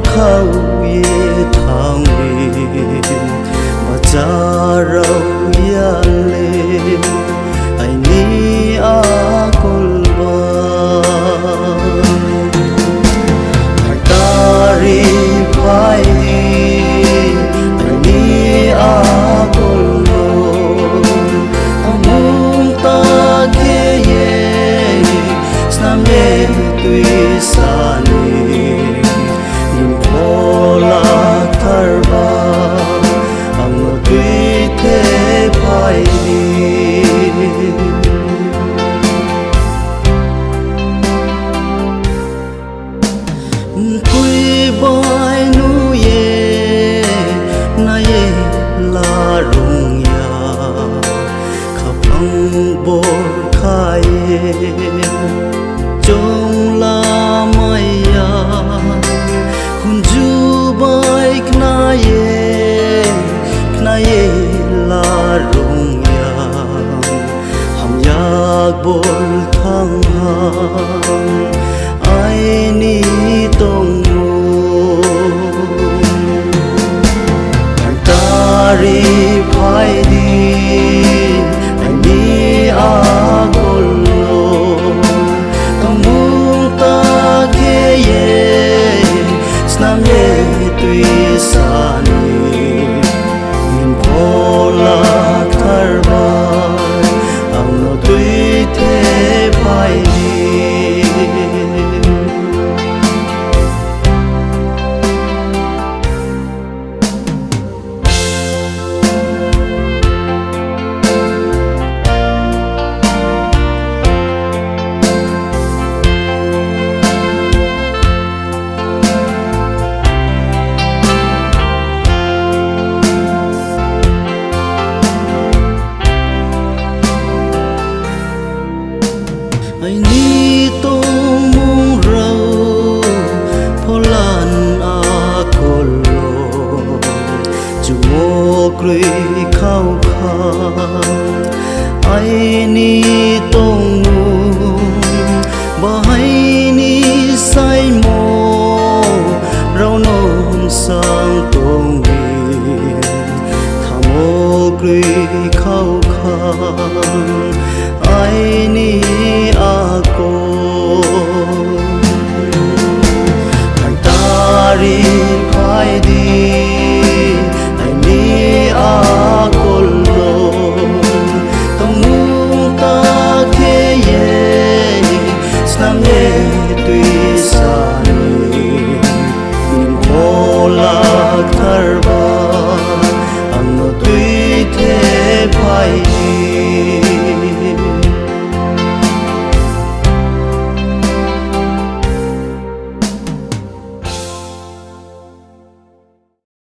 khâu ye thang lên mà cha rau ya lên ai ni a col ba ta ri phai ai ni a col amung ta ke ye snam ye tui sa ni quy boy nu ye na ye la rung ya khapang bor khai chong la maya khun ju bai kna ye la rung ya ham yak bol thang ai ni